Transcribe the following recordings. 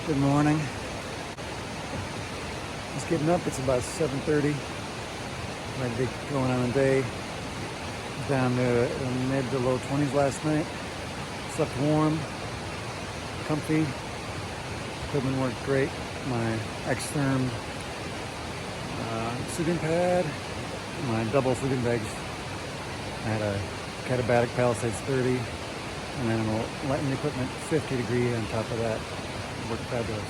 Good morning. Just getting up. It's about 7:30. Ready to get going on a day. Down to mid to low 20s last night. Slept warm, comfy. Equipment worked great. My Xtherm sleeping pad, my double sleeping bags. I had a Catabatic Palisades 30, and then lighting equipment 50 degree on top of that. It worked fabulous.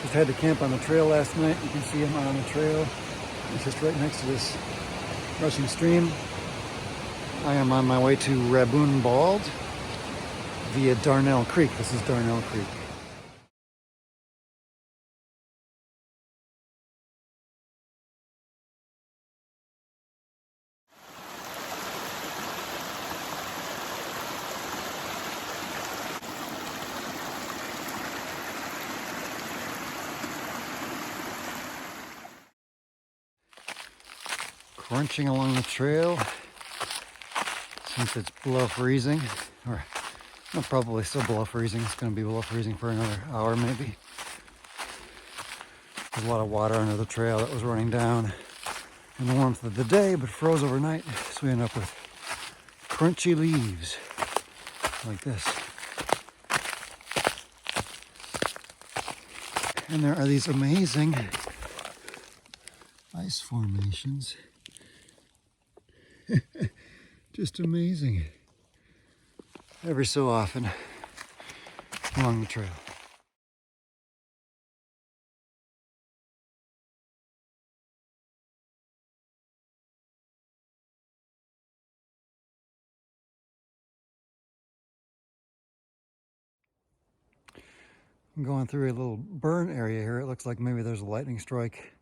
Just had to camp on the trail last night. You can see him on the trail. It's just right next to this rushing stream. I am on my way to Rabun Bald via Darnell Creek. This is Darnell Creek. Crunching along the trail since it's below freezing, or well, probably still below freezing. It's going to be below freezing for another hour maybe. There's a lot of water under the trail that was running down in the warmth of the day but froze overnight, so we end up with crunchy leaves like this. And there are these amazing ice formations. Just amazing. Every so often along the trail. I'm going through a little burn area here. It looks like maybe there's a lightning strike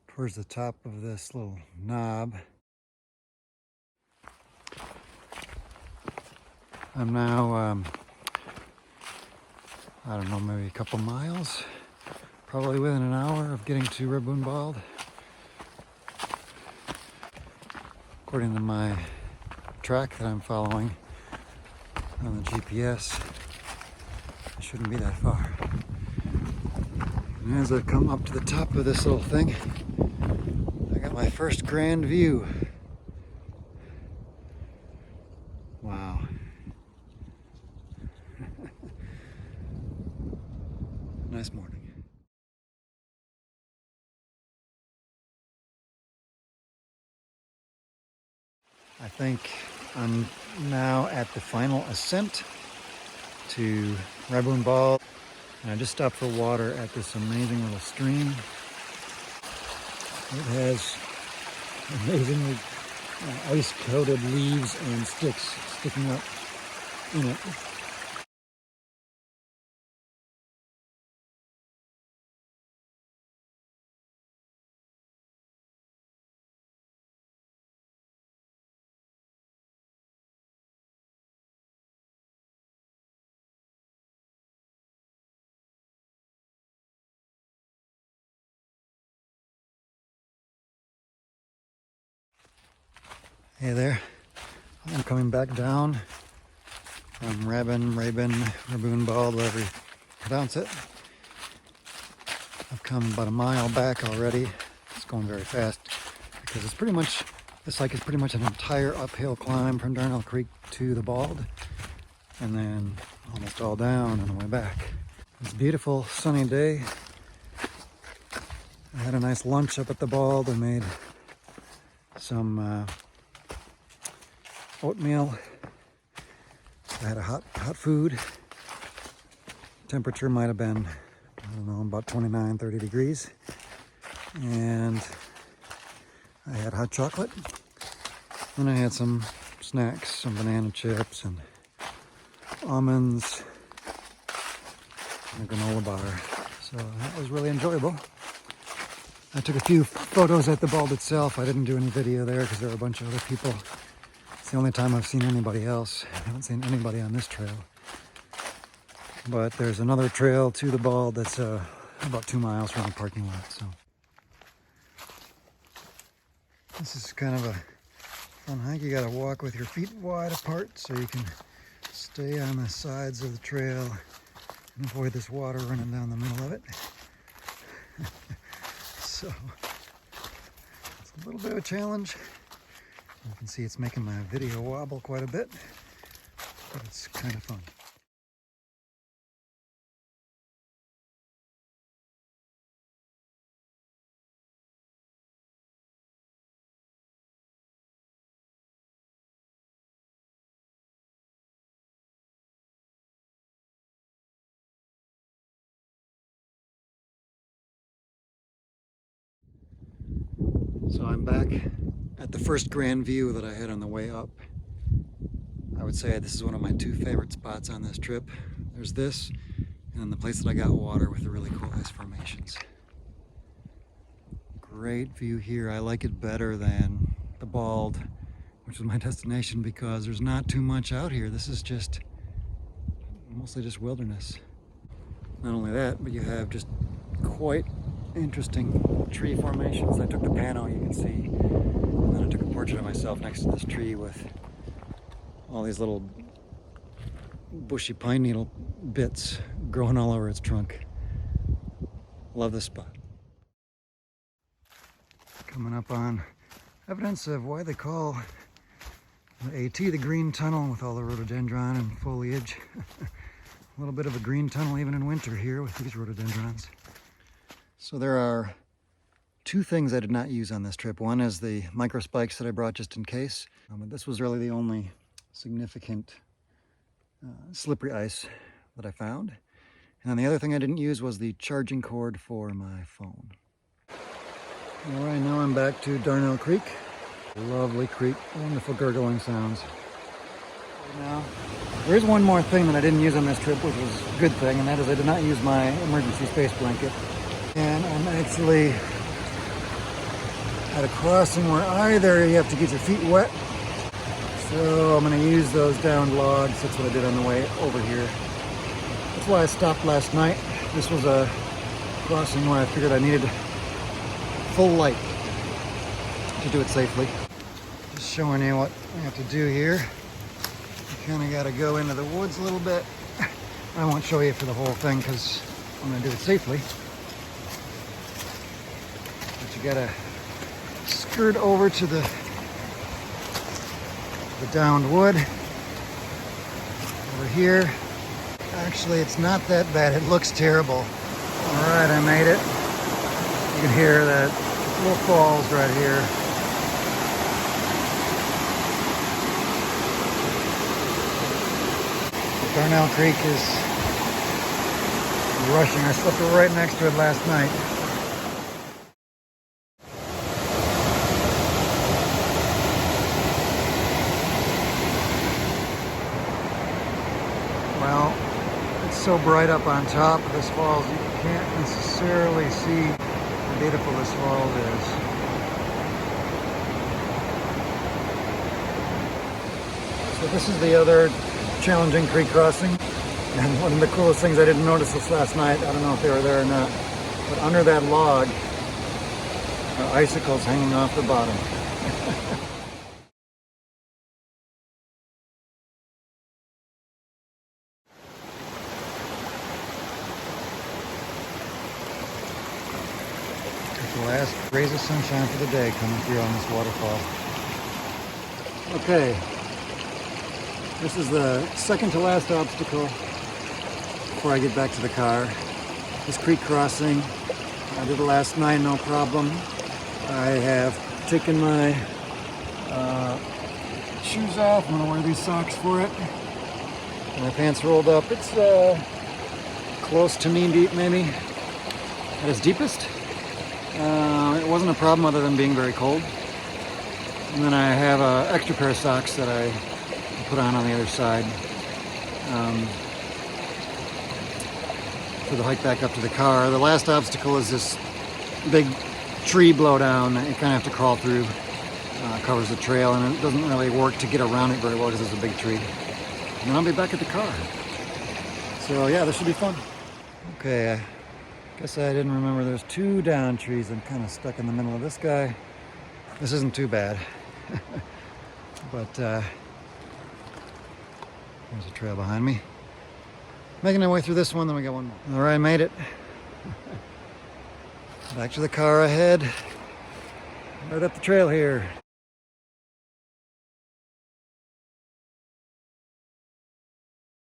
towards the top of this little knob. I'm now, I don't know, maybe a couple miles, probably within an hour of getting to Rabun Bald. According to my track that I'm following on the GPS, it shouldn't be that far. And as I come up to the top of this little thing, I got my first grand view. Wow. Nice morning. I think I'm now at the final ascent to Rabun Bald. And I just stopped for water at this amazing little stream. It has amazingly ice-coated leaves and sticks sticking up in it. Hey there, I'm coming back down from Rabun Bald, whatever you pronounce it. I've come about a mile back already. It's going very fast because it's pretty much, this hike is pretty much an entire uphill climb from Darnell Creek to the Bald, and then almost all down on the way back. It's a beautiful sunny day. I had a nice lunch up at the Bald. I made some oatmeal. I had a hot food. Temperature might have been, I don't know, about 29, 30 degrees. And I had hot chocolate. And I had some snacks, some banana chips and almonds and a granola bar. So that was really enjoyable. I took a few photos at the Bald itself. I didn't do any video there because there were a bunch of other people. It's the only time I've seen anybody else. I haven't seen anybody on this trail. But there's another trail to the Bald that's about 2 miles from the parking lot. So this is kind of a fun hike. You got to walk with your feet wide apart so you can stay on the sides of the trail and avoid this water running down the middle of it. So it's a little bit of a challenge. You can see it's making my video wobble quite a bit, but it's kind of fun. So I'm back at the first grand view that I had on the way up. I would say this is one of my two favorite spots on this trip. There's this, and then the place that I got water with the really cool ice formations. Great view here. I like it better than the Bald, which was my destination, because there's not too much out here. This is just mostly just wilderness. Not only that, but you have just quite interesting tree formations. I took the pano, you can see, and then I took a portrait of myself next to this tree with all these little bushy pine needle bits growing all over its trunk. Love this spot. Coming up on evidence of why they call the AT the green tunnel, with all the rhododendron and foliage. A little bit of a green tunnel even in winter here with these rhododendrons. So there are two things I did not use on this trip. One is the micro spikes that I brought just in case. But this was really the only significant slippery ice that I found. And then the other thing I didn't use was the charging cord for my phone. All right, now I'm back to Darnell Creek. Lovely creek, wonderful gurgling sounds. Now, there is one more thing that I didn't use on this trip, which was a good thing, and that is I did not use my emergency space blanket. And I'm actually at a crossing where either you have to get your feet wet, so I'm going to use those downed logs. That's what I did on the way over here. That's why I stopped last night. This was a crossing where I figured I needed full light to do it safely. Just showing you what I have to do here. You kind of got to go into the woods a little bit. I won't show you for the whole thing because I'm going to do it safely. But you got to skirt over to the downed wood over here. Actually, it's not that bad. It looks terrible. All right, I made it. You can hear that little falls right here. Darnell Creek is rushing. I slept right next to it last night. Well, it's so bright up on top of this falls, you can't necessarily see how beautiful this falls is. So this is the other challenging creek crossing, and one of the coolest things I didn't notice this last night, I don't know if they were there or not, but under that log are icicles hanging off the bottom. The last rays of sunshine for the day coming through on this waterfall. Okay, this is the second to last obstacle before I get back to the car. This creek crossing, I did it last night, no problem. I have taken my shoes off. I'm gonna wear these socks for it. My pants rolled up. It's close to knee deep, maybe at its deepest. It wasn't a problem other than being very cold. And then I have an extra pair of socks that I put on the other side for the hike back up to the car. The last obstacle is this big tree blowdown that you kind of have to crawl through. Covers the trail, and it doesn't really work to get around it very well because it's a big tree. And then I'll be back at the car. So yeah, this should be fun. Okay, I guess I didn't remember there's two down trees. I'm kind of stuck in the middle of this guy. This isn't too bad. But There's a trail behind me. Making our way through this one, then we got one more. All right, made it. Back to the car ahead. Right up the trail here.